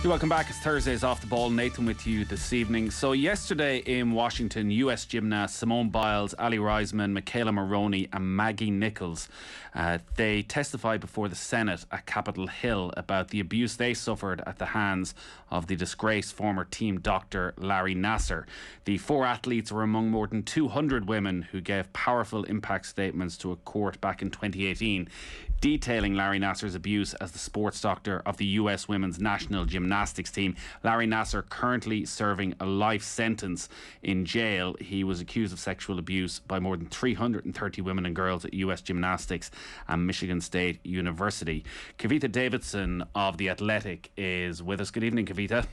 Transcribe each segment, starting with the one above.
You're welcome back. It's Thursday's Off the Ball. Nathan with you this evening. So yesterday in Washington, US gymnasts Simone Biles, Ali Reisman, Michaela Maroney and Maggie Nichols, they testified before the Senate at Capitol Hill about the abuse they suffered at the hands of the disgraced former team doctor Larry Nassar. The four athletes were among more than 200 women who gave powerful impact statements to a court back in 2018, detailing Larry Nassar's abuse as the sports doctor of the US women's national gymnastics team. Larry Nassar currently serving a life sentence in jail. He was accused of sexual abuse by more than 330 women and girls at US Gymnastics and Michigan State University. Kavitha Davidson of The Athletic is with us. Good evening, Kavitha.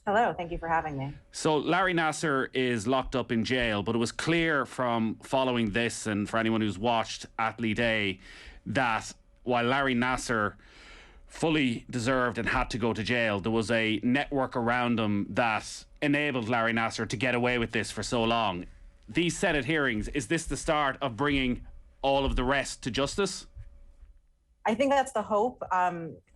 Hello, thank you for having me. So Larry Nassar is locked up in jail, but it was clear from following this and for anyone who's watched Athlete A that while Larry Nassar fully deserved and had to go to jail, there was a network around him that enabled Larry Nassar to get away with this for so long. These Senate hearings, is this the start of bringing all of the rest to justice? I think that's the hope.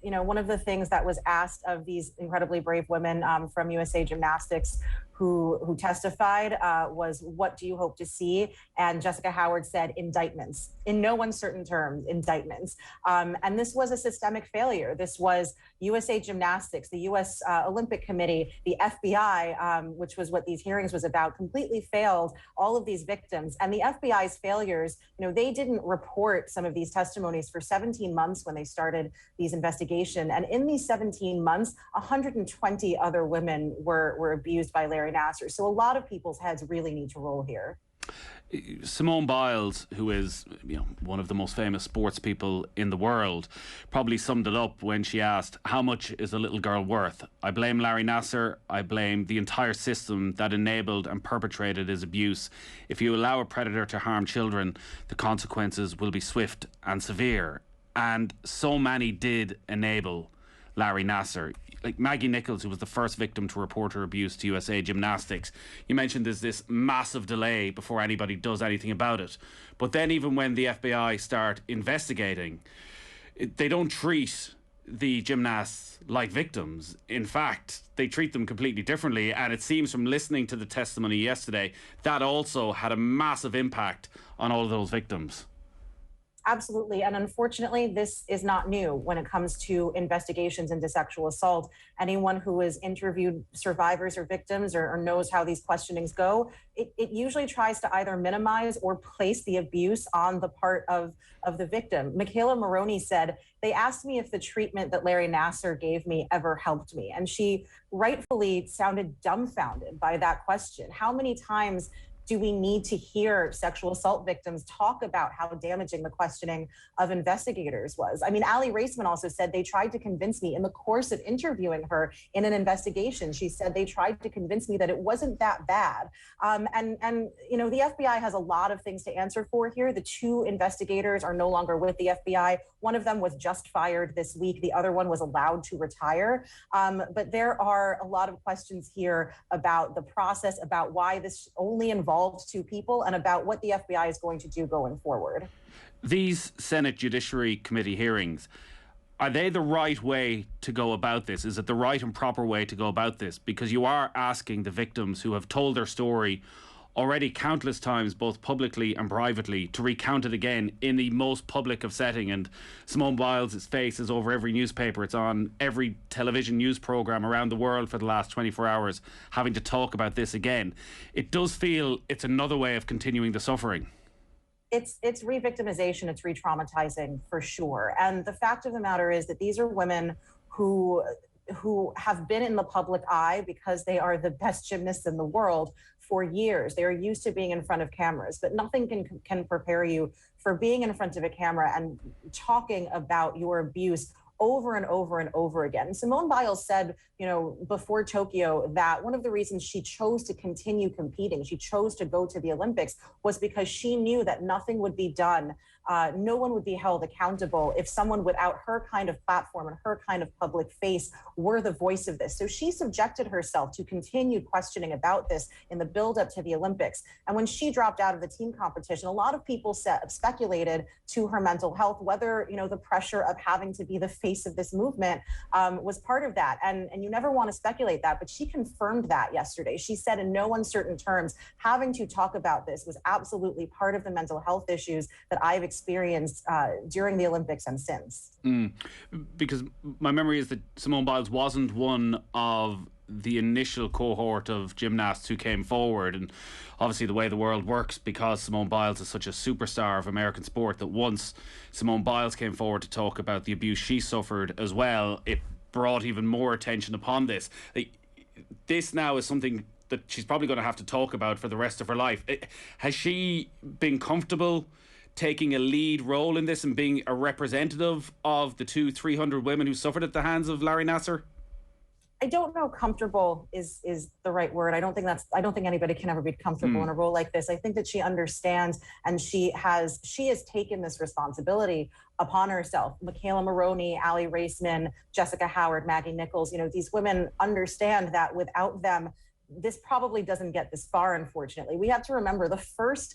One of the things that was asked of these incredibly brave women from USA Gymnastics who testified was, what do you hope to see? And Jessica Howard said, indictments. In no uncertain terms, indictments. And this was a systemic failure. This was USA Gymnastics, the US Olympic Committee, the FBI, which was what these hearings was about, completely failed all of these victims. And the FBI's failures, they didn't report some of these testimonies for 17 months when they started these investigations. And in these 17 months, 120 other women were abused by Larry Nassar. So a lot of people's heads really need to roll here. Simone Biles, who is one of the most famous sports people in the world, probably summed it up when she asked, how much is a little girl worth? I blame Larry Nassar. I blame the entire system that enabled and perpetrated his abuse. If you allow a predator to harm children, the consequences will be swift and severe. And so many did enable Larry Nassar. Like Maggie Nichols, who was the first victim to report her abuse to USA Gymnastics. You mentioned there's this massive delay before anybody does anything about it. But then even when the FBI start investigating, they don't treat the gymnasts like victims. In fact, they treat them completely differently. And it seems from listening to the testimony yesterday, that also had a massive impact on all of those victims. Absolutely. And unfortunately, this is not new when it comes to investigations into sexual assault. Anyone who has interviewed survivors or victims or knows how these questionings go, it usually tries to either minimize or place the abuse on the part of the victim. Michaela Maroney said, they asked me if the treatment that Larry Nassar gave me ever helped me. And she rightfully sounded dumbfounded by that question. How many times do we need to hear sexual assault victims talk about how damaging the questioning of investigators was? I mean, Ali Reisman also said they tried to convince me in the course of interviewing her in an investigation. She said they tried to convince me that it wasn't that bad. The FBI has a lot of things to answer for here. The two investigators are no longer with the FBI. One of them was just fired this week. The other one was allowed to retire. But there are a lot of questions here about the process, about why this only involved two people, and about what the FBI is going to do going forward. These Senate Judiciary Committee hearings, are they the right way to go about this? Is it the right and proper way to go about this? Because you are asking the victims who have told their story already countless times, both publicly and privately, to recount it again in the most public of setting. And Simone Biles' face is over every newspaper. It's on every television news programme around the world for the last 24 hours, having to talk about this again. It does feel it's another way of continuing the suffering. It's re-victimization, it's re-traumatizing for sure. And the fact of the matter is that these are women who have been in the public eye because they are the best gymnasts in the world for years. They are used to being in front of cameras, but nothing can prepare you for being in front of a camera and talking about your abuse over and over and over again. Simone Biles said, before Tokyo, that one of the reasons she chose to continue competing, she chose to go to the Olympics, was because she knew that nothing would be done no one would be held accountable if someone without her kind of platform and her kind of public face were the voice of this. So she subjected herself to continued questioning about this in the build-up to the Olympics. And when she dropped out of the team competition, a lot of people speculated to her mental health, whether, the pressure of having to be the face of this movement was part of that. And you never want to speculate that, but she confirmed that yesterday. She said in no uncertain terms, having to talk about this was absolutely part of the mental health issues that I've experienced during the Olympics and since. Because my memory is that Simone Biles wasn't one of the initial cohort of gymnasts who came forward, and obviously the way the world works, because Simone Biles is such a superstar of American sport, that once Simone Biles came forward to talk about the abuse she suffered as well, it brought even more attention upon this. This now is something that she's probably going to have to talk about for the rest of her life. Has she been comfortable taking a lead role in this and being a representative of the 200-300 women who suffered at the hands of Larry Nassar? I don't know comfortable is the right word. I don't think anybody can ever be comfortable in a role like this. I think that she understands, and she has taken this responsibility upon herself. Michaela Maroney, Aly Raceman, Jessica Howard, Maggie Nichols, these women understand that without them, this probably doesn't get this far, unfortunately. We have to remember the first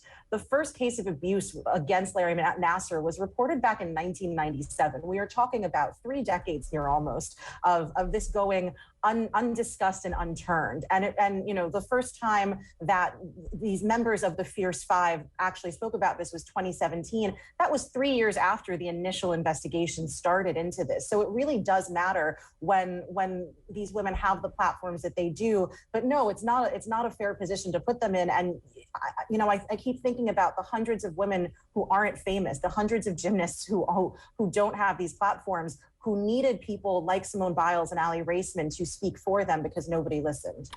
case of abuse against Larry Nassar was reported back in 1997. We are talking about 3 decades here almost of this going undiscussed and unturned. And the first time that these members of the Fierce Five actually spoke about this was 2017. That was 3 years after the initial investigation started into this. So it really does matter when these women have the platforms that they do. But no, it's not a fair position to put them in. And I keep thinking about the hundreds of women who aren't famous, the hundreds of gymnasts who don't have these platforms, who needed people like Simone Biles and Aly Raceman to speak for them because nobody listened.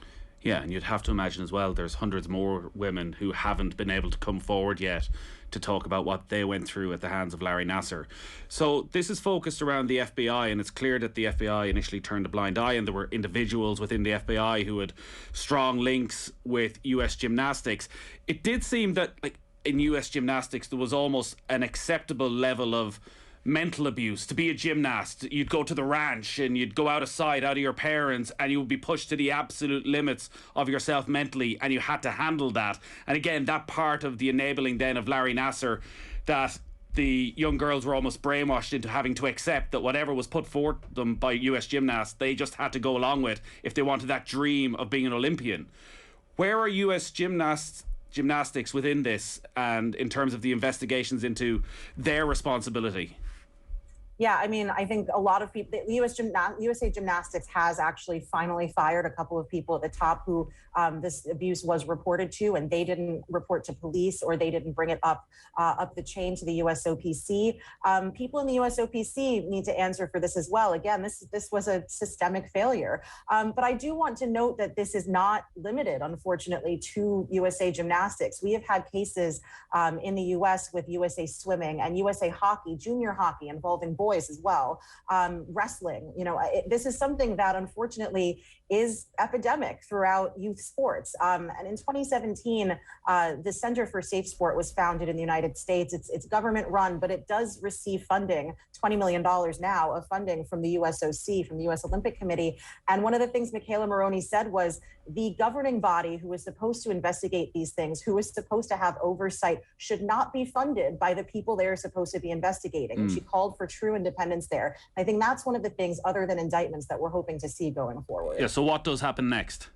Yeah, and you'd have to imagine as well there's hundreds more women who haven't been able to come forward yet to talk about what they went through at the hands of Larry Nassar. So this is focused around the FBI, and it's clear that the FBI initially turned a blind eye, and there were individuals within the FBI who had strong links with US gymnastics. It did seem that, like, in US gymnastics there was almost an acceptable level of mental abuse. To be a gymnast, you'd go to the ranch and you'd go out of sight, out of your parents, and you would be pushed to the absolute limits of yourself mentally, and you had to handle that. And again, that part of the enabling then of Larry Nassar, that the young girls were almost brainwashed into having to accept that whatever was put forth them by US gymnasts, they just had to go along with if they wanted that dream of being an Olympian. Where are US gymnastics within this, and in terms of the investigations into their responsibility? Yeah, I think a lot of people, USA Gymnastics has actually finally fired a couple of people at the top who this abuse was reported to, and they didn't report to police, or they didn't bring it up the chain to the USOPC. People in the USOPC need to answer for this as well. Again, this was a systemic failure. But I do want to note that this is not limited, unfortunately, to USA Gymnastics. We have had cases in the US with USA Swimming and USA Hockey, junior hockey, involving boys as well. Wrestling, this is something that unfortunately is epidemic throughout youth sports. And in 2017, the Center for Safe Sport was founded in the United States. It's government run, but it does receive funding, $20 million now of funding from the USOC, from the US Olympic Committee. And one of the things Michaela Maroney said was the governing body who is supposed to investigate these things, who is supposed to have oversight, should not be funded by the people they're supposed to be investigating. And she called for true independence there. I think that's one of the things, other than indictments, that we're hoping to see going forward. Yeah, so what does happen next?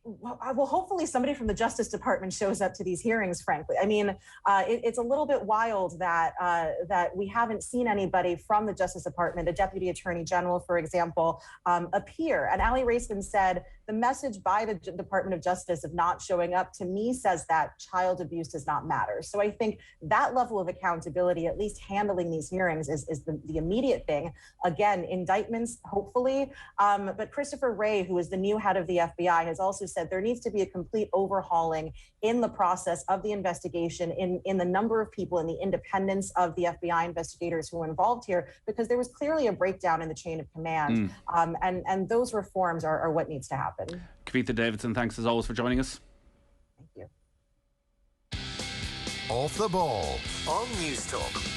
Well, hopefully somebody from the Justice Department shows up to these hearings, frankly. It's a little bit wild that we haven't seen anybody from the Justice Department, a Deputy Attorney General, for example, appear. And Aly Raceman said, the message by the Department of Justice of not showing up, to me, says that child abuse does not matter. So I think that level of accountability, at least handling these hearings, is the immediate thing. Again, indictments, hopefully. But Christopher Wray, who is the new head of the FBI, has also said there needs to be a complete overhauling in the process of the investigation, in the number of people and the independence of the FBI investigators who were involved here, because there was clearly a breakdown in the chain of command. And those reforms are what needs to happen. Kavitha Davidson, thanks as always for joining us. Thank you. Off the Ball on News Talk.